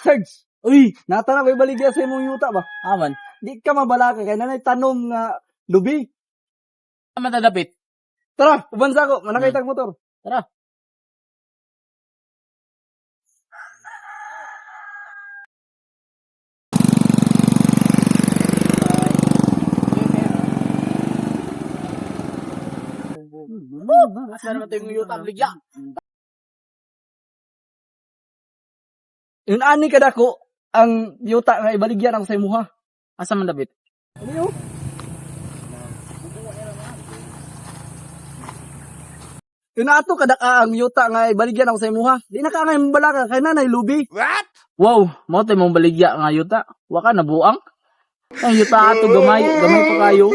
Sarge, uy, natara may baligya sa imong yuta ba? Aman. Di ka mabalaka kay nanay tanom nga lubi. Matadapit. Tara, ubansa ko, manakay tag motor. Tara. Asa naman ito yung yuta, bligya. Yun ani kadako ang yuta nga ibaligyan ako sa imuha. Asa man dapit? Ano yun? Yun ato kadaka ang yuta nga ibaligyan ako sa imuha. Di na ka nga balaka kay nanay lubi. Wow, mo tayo mong baligya nga yuta. Waka na buang. Ang yuta ato gamay pa kayo.